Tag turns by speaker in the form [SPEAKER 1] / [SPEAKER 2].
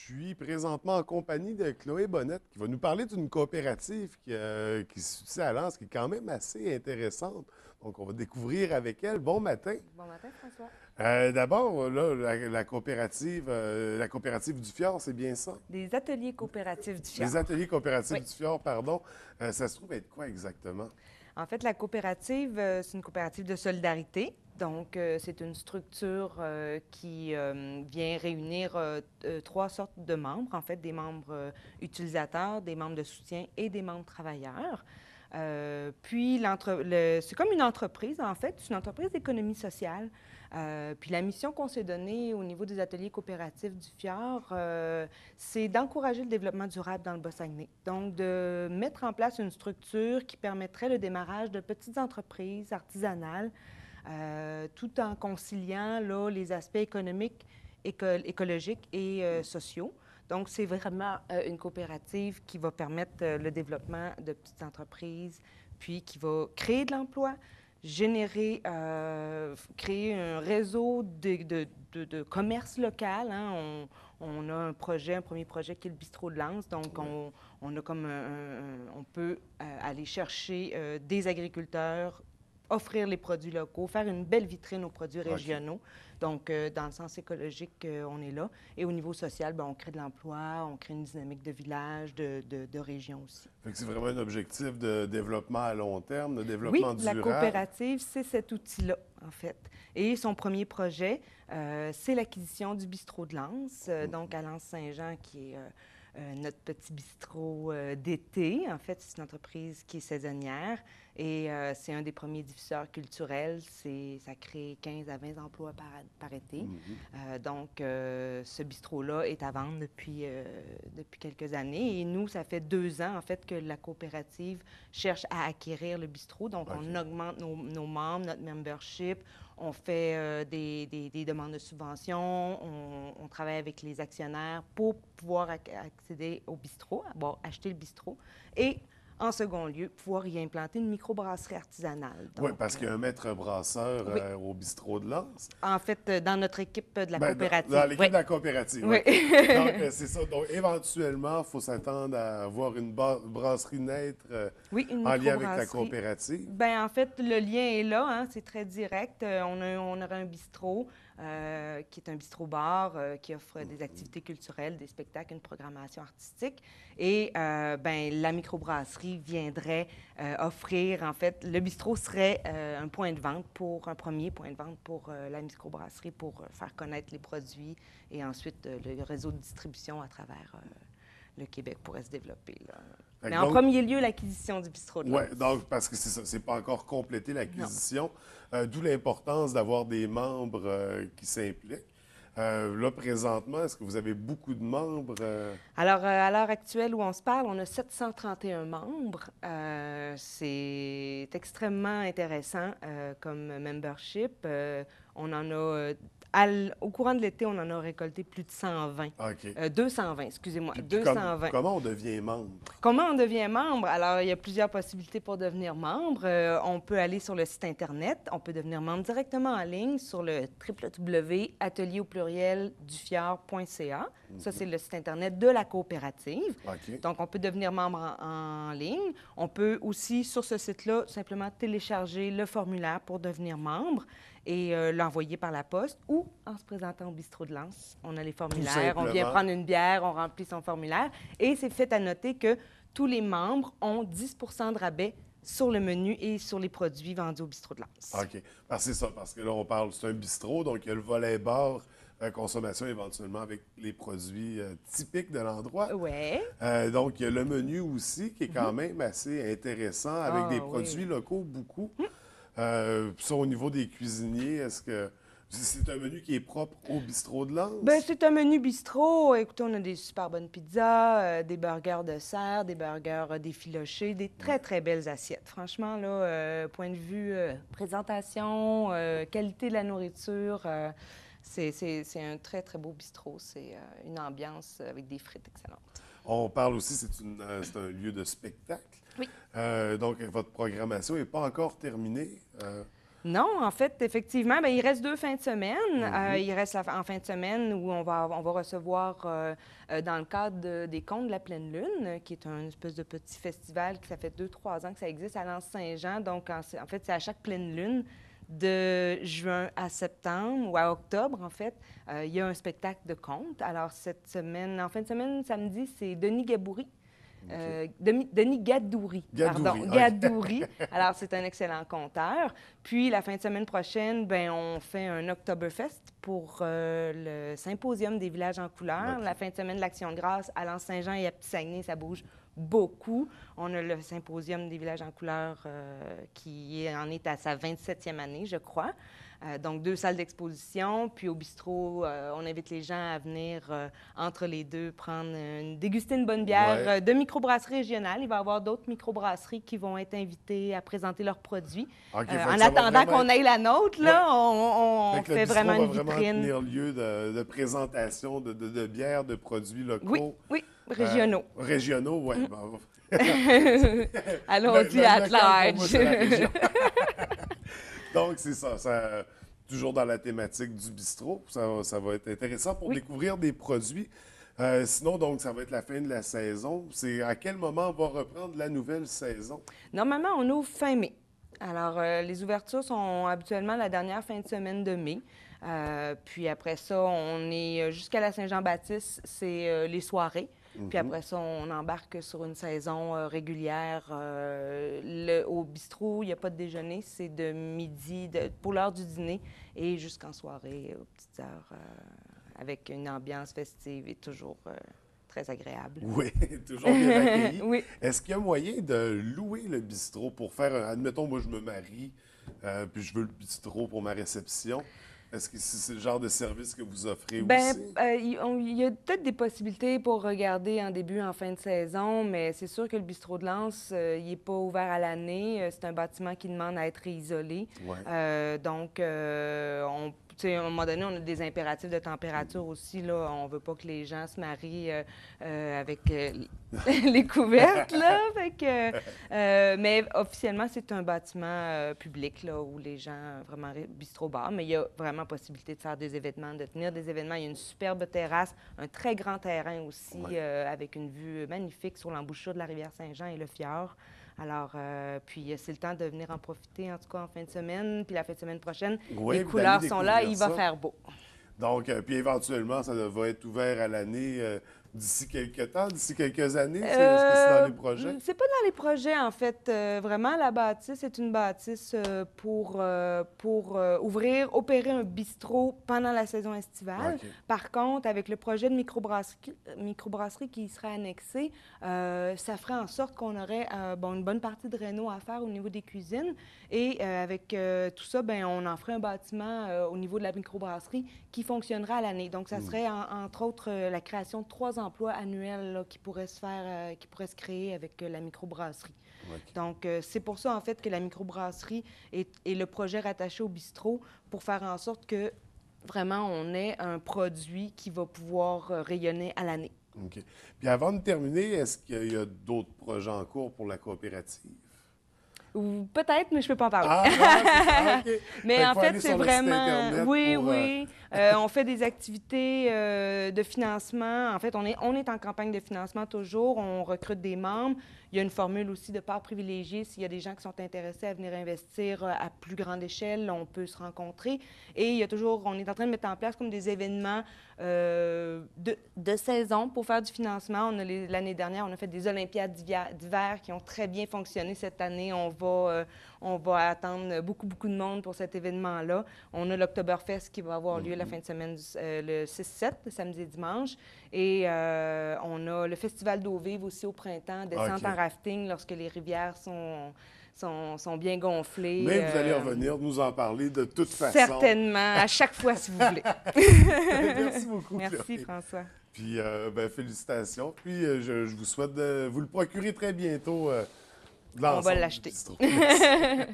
[SPEAKER 1] suis présentement en compagnie de Chloé Bonnette qui va nous parler d'une coopérative qui se situe à Lens, qui est quand même assez intéressante. Donc, on va découvrir avec elle. Bon matin.
[SPEAKER 2] Bon matin, François.
[SPEAKER 1] D'abord, là, la coopérative du Fjord, c'est bien ça?
[SPEAKER 2] Des ateliers coopératifs du
[SPEAKER 1] Les
[SPEAKER 2] Fjord.
[SPEAKER 1] ateliers coopératifs
[SPEAKER 2] Oui.
[SPEAKER 1] du Fjord, pardon. Ça se trouve être quoi exactement?
[SPEAKER 2] En fait, la coopérative, c'est une coopérative de solidarité. Donc, c'est une structure qui vient réunir trois sortes de membres, en fait, des membres utilisateurs, des membres de soutien et des membres travailleurs. C'est comme une entreprise, en fait, c'est une entreprise d'économie sociale. Puis la mission qu'on s'est donnée au niveau des ateliers coopératifs du Fjord, c'est d'encourager le développement durable dans le Bas-Saguenay. Donc, de mettre en place une structure qui permettrait le démarrage de petites entreprises artisanales, tout en conciliant là, les aspects économiques, écologiques et sociaux. Donc, c'est vraiment une coopérative qui va permettre le développement de petites entreprises, puis qui va créer de l'emploi, créer un réseau de commerce local. Hein. On a un premier projet qui est le bistrot de Lens. Donc, on a comme on peut aller chercher des agriculteurs, offrir les produits locaux, faire une belle vitrine aux produits régionaux. Donc, dans le sens écologique, on est là. Et au niveau social, bien, on crée de l'emploi, on crée une dynamique de village, de région aussi.
[SPEAKER 1] Fait que c'est vraiment un objectif de développement à long terme, de
[SPEAKER 2] Oui,
[SPEAKER 1] développement
[SPEAKER 2] la
[SPEAKER 1] durable.
[SPEAKER 2] coopérative, c'est cet outil-là, en fait. Et son premier projet, c'est l'acquisition du bistrot de Lens, donc à Lens-Saint-Jean, qui est notre petit bistrot d'été. En fait, c'est une entreprise qui est saisonnière et c'est un des premiers diffuseurs culturels. Ça crée 15 à 20 emplois par été. Donc, ce bistrot-là est à vendre depuis quelques années. Et nous, ça fait 2 ans, en fait, que la coopérative cherche à acquérir le bistrot. Donc, on augmente nos membres, notre membership. On fait des demandes de subventions. On travaille avec les actionnaires pour pouvoir accéder au bistrot, acheter le bistrot. Et en second lieu, pouvoir y implanter une microbrasserie artisanale.
[SPEAKER 1] Oui, parce qu'il y a un maître brasseur
[SPEAKER 2] Oui.
[SPEAKER 1] au bistrot de Lens.
[SPEAKER 2] En fait, dans notre équipe de la
[SPEAKER 1] Ben,
[SPEAKER 2] coopérative.
[SPEAKER 1] dans l'équipe
[SPEAKER 2] Oui.
[SPEAKER 1] de la coopérative,
[SPEAKER 2] Oui.
[SPEAKER 1] OK. Donc, c'est ça. Donc, éventuellement, il faut s'attendre à avoir une brasserie naître
[SPEAKER 2] Oui, une
[SPEAKER 1] en lien avec la
[SPEAKER 2] microbrasserie.
[SPEAKER 1] coopérative.
[SPEAKER 2] Bien, en fait, le lien est là, hein, c'est très direct. On aura un bistrot qui est un bistrot-bar qui offre des activités culturelles, des spectacles, une programmation artistique. Et ben, la microbrasserie viendrait offrir, en fait, le bistrot serait un premier point de vente pour la microbrasserie pour faire connaître les produits et ensuite le réseau de distribution à travers le Québec pourrait se développer. Là.
[SPEAKER 1] Fait
[SPEAKER 2] Mais
[SPEAKER 1] que
[SPEAKER 2] en
[SPEAKER 1] donc,
[SPEAKER 2] premier lieu, l'acquisition du bistrot de
[SPEAKER 1] oui,
[SPEAKER 2] Lens.
[SPEAKER 1] donc, parce que c'est ça, c'est pas encore complété
[SPEAKER 2] Non.
[SPEAKER 1] l'acquisition, d'où l'importance d'avoir des membres qui s'impliquent. Là, présentement, est-ce que vous avez beaucoup de membres?
[SPEAKER 2] Alors, à l'heure actuelle où on se parle, on a 731 membres. C'est extrêmement intéressant comme membership. On en a, au courant de l'été, on en a récolté plus de 120.
[SPEAKER 1] OK.
[SPEAKER 2] 220, excusez-moi,
[SPEAKER 1] Puis
[SPEAKER 2] 220.
[SPEAKER 1] comment on devient membre?
[SPEAKER 2] Comment on devient membre? Alors, il y a plusieurs possibilités pour devenir membre. On peut aller sur le site Internet. On peut devenir membre directement en ligne sur le www.atelier-du-fjord.ca. Ça, c'est le site Internet de la coopérative.
[SPEAKER 1] OK.
[SPEAKER 2] Donc, on peut devenir membre en ligne. On peut aussi, sur ce site-là, simplement télécharger le formulaire pour devenir membre et l'envoyer par la poste ou en se présentant au bistrot de Lens. On a les formulaires, on vient
[SPEAKER 1] simplement.
[SPEAKER 2] prendre une bière, on remplit son formulaire et c'est fait à noter que tous les membres ont 10 de rabais sur le menu et sur les produits vendus au bistrot de Lens.
[SPEAKER 1] OK. Parce que c'est ça, parce que là, on parle, c'est un bistrot, donc il y a le volet bar, consommation éventuellement avec les produits typiques de l'endroit.
[SPEAKER 2] Oui.
[SPEAKER 1] Donc, il y a le menu aussi qui est quand même assez intéressant, avec des produits
[SPEAKER 2] Oui.
[SPEAKER 1] locaux, beaucoup. Puis ça, au niveau des cuisiniers, est-ce que c'est un menu qui est propre au bistrot de Lens?
[SPEAKER 2] Bien, c'est un menu bistrot. Écoutez, on a des super bonnes pizzas, des burgers de serre, des burgers défilochés, des très, très belles assiettes. Franchement, là, point de vue présentation, qualité de la nourriture, c'est un très, très beau bistrot. C'est une ambiance avec des frites excellentes.
[SPEAKER 1] On parle aussi, c'est un lieu de spectacle.
[SPEAKER 2] Oui.
[SPEAKER 1] Donc, votre programmation n'est pas encore terminée.
[SPEAKER 2] Non, en fait, effectivement, bien, il reste 2 fins de semaine.
[SPEAKER 1] Mhm.
[SPEAKER 2] Il reste en fin de semaine où on va recevoir, dans le cadre des Contes de la pleine lune, qui est un espèce de petit festival qui ça fait 2, 3 ans que ça existe à l'Anse-Saint-Jean. Donc, en fait, c'est à chaque pleine lune, de juin à septembre ou à octobre, en fait, il y a un spectacle de contes. Alors, cette semaine, en fin de semaine, samedi, c'est Denis Gaboury.
[SPEAKER 1] OK.
[SPEAKER 2] Denis Gadouri, pardon,
[SPEAKER 1] Gadouri, OK.
[SPEAKER 2] Gadouri. Alors, c'est un excellent conteur. Puis, la fin de semaine prochaine, ben, on fait un Oktoberfest pour le Symposium des villages en couleur.
[SPEAKER 1] OK.
[SPEAKER 2] La fin de semaine de l'Action de grâce à l'Anse-Saint-Jean et à Petit-Saguenay, ça bouge beaucoup. On a le Symposium des villages en couleur en est à sa 27e année, je crois. Donc, 2 salles d'exposition. Puis au bistrot, on invite les gens à venir entre les deux déguster une bonne bière
[SPEAKER 1] Ouais.
[SPEAKER 2] de microbrasserie régionale. Il va y avoir d'autres microbrasseries qui vont être invitées à présenter leurs produits.
[SPEAKER 1] OK, fait que
[SPEAKER 2] En
[SPEAKER 1] ça va
[SPEAKER 2] attendant
[SPEAKER 1] vraiment
[SPEAKER 2] qu'on ait la nôtre,
[SPEAKER 1] Ouais.
[SPEAKER 2] là,
[SPEAKER 1] Fait
[SPEAKER 2] on
[SPEAKER 1] que le
[SPEAKER 2] fait
[SPEAKER 1] bistrot
[SPEAKER 2] vraiment
[SPEAKER 1] va
[SPEAKER 2] une
[SPEAKER 1] vraiment
[SPEAKER 2] vitrine.
[SPEAKER 1] tenir lieu de présentation de bières, de produits
[SPEAKER 2] Oui,
[SPEAKER 1] locaux.
[SPEAKER 2] oui, régionaux.
[SPEAKER 1] Régionaux, oui.
[SPEAKER 2] Mm.
[SPEAKER 1] Bon.
[SPEAKER 2] Allons-y à
[SPEAKER 1] Local, pour moi,
[SPEAKER 2] large.
[SPEAKER 1] c'est la région. Donc, c'est ça. Toujours dans la thématique du bistrot. Ça va être intéressant pour
[SPEAKER 2] Oui.
[SPEAKER 1] découvrir des produits. Sinon, donc, ça va être la fin de la saison. C'est à quel moment on va reprendre la nouvelle saison?
[SPEAKER 2] Normalement, on ouvre fin mai. Alors, les ouvertures sont habituellement la dernière fin de semaine de mai. Puis après ça, on est jusqu'à la Saint-Jean-Baptiste, c'est les soirées. Puis
[SPEAKER 1] Mhm.
[SPEAKER 2] après ça, on embarque sur une saison régulière. Au bistrot, il n'y a pas de déjeuner, c'est de midi, pour l'heure du dîner, et jusqu'en soirée, aux petites heures, avec une ambiance festive et toujours très agréable.
[SPEAKER 1] Oui, toujours bien accueilli.
[SPEAKER 2] Oui.
[SPEAKER 1] Est-ce qu'il y a moyen de louer le bistrot pour admettons, moi je me marie, puis je veux le bistrot pour ma réception. Est-ce que c'est le genre de service que vous offrez
[SPEAKER 2] Bien,
[SPEAKER 1] aussi?
[SPEAKER 2] il y a peut-être des possibilités pour regarder en début, en fin de saison, mais c'est sûr que le bistrot de Lens, il n'est pas ouvert à l'année. C'est un bâtiment qui demande à être isolé.
[SPEAKER 1] Ouais.
[SPEAKER 2] Donc, tu sais, à un moment donné, on a des impératifs de température aussi. Là. On ne veut pas que les gens se marient avec les couvertes. Là. Fait que, mais officiellement, c'est un bâtiment public là, où les gens, vraiment, bistrot-bar, mais il y a vraiment possibilité de faire des événements, de tenir des événements. Il y a une superbe terrasse, un très grand terrain aussi,
[SPEAKER 1] Ouais.
[SPEAKER 2] avec une vue magnifique sur l'embouchure de la rivière Saint-Jean et le fjord. Alors, puis c'est le temps de venir en profiter, en tout cas en fin de semaine. Puis la fin de semaine prochaine,
[SPEAKER 1] Oui,
[SPEAKER 2] les
[SPEAKER 1] puis d'aller
[SPEAKER 2] couleurs sont là,
[SPEAKER 1] découvrir
[SPEAKER 2] il va
[SPEAKER 1] ça.
[SPEAKER 2] faire beau.
[SPEAKER 1] Donc, puis éventuellement, ça va être ouvert à l'année d'ici quelques temps, d'ici quelques années. Est-ce que c'est dans les projets?
[SPEAKER 2] C'est pas dans les projets, en fait. Vraiment, la bâtisse est une bâtisse pour opérer un bistrot pendant la saison estivale.
[SPEAKER 1] OK.
[SPEAKER 2] Par contre, avec le projet de microbrasserie qui y serait annexé, ça ferait en sorte qu'on aurait une bonne partie de réno à faire au niveau des cuisines. Et avec tout ça, ben, on en ferait un bâtiment au niveau de la microbrasserie qui fonctionnera à l'année. Donc, ça serait, entre autres, la création de 3 emplois annuels là, qui pourraient se créer avec la microbrasserie.
[SPEAKER 1] OK.
[SPEAKER 2] Donc, c'est pour ça, en fait, que la microbrasserie est le projet rattaché au bistrot pour faire en sorte que, vraiment, on ait un produit qui va pouvoir rayonner à l'année.
[SPEAKER 1] OK. Puis avant de terminer, est-ce qu'il y a d'autres projets en cours pour la coopérative?
[SPEAKER 2] Ou peut-être, mais je ne peux pas en parler.
[SPEAKER 1] Ah, non, c'est ça, OK.
[SPEAKER 2] Mais
[SPEAKER 1] Fait
[SPEAKER 2] en
[SPEAKER 1] qu'il faut
[SPEAKER 2] fait,
[SPEAKER 1] aller
[SPEAKER 2] c'est
[SPEAKER 1] sur le site
[SPEAKER 2] vraiment...
[SPEAKER 1] Internet
[SPEAKER 2] Oui,
[SPEAKER 1] pour,
[SPEAKER 2] oui. On fait des activités de financement. En fait, on est en campagne de financement toujours. On recrute des membres. Il y a une formule aussi de part privilégiée. S'il y a des gens qui sont intéressés à venir investir à plus grande échelle, on peut se rencontrer. Et il y a toujours... On est en train de mettre en place comme des événements de saison pour faire du financement. L'année dernière, on a fait des Olympiades d'hiver qui ont très bien fonctionné cette année. On va attendre beaucoup, beaucoup de monde pour cet événement-là. On a l'Oktoberfest qui va avoir lieu la fin de semaine, le 6-7, le samedi et dimanche. Et on a le Festival d'eau vive aussi au printemps, descente
[SPEAKER 1] OK.
[SPEAKER 2] en rafting lorsque les rivières sont bien gonflées.
[SPEAKER 1] Mais vous allez revenir nous en parler de toute façon.
[SPEAKER 2] Certainement, à chaque fois, si vous voulez.
[SPEAKER 1] Merci beaucoup,
[SPEAKER 2] Merci,
[SPEAKER 1] Chloé.
[SPEAKER 2] François.
[SPEAKER 1] Puis, félicitations. Puis, je vous souhaite de vous le procurer très bientôt.
[SPEAKER 2] On va l'acheter.
[SPEAKER 1] Merci.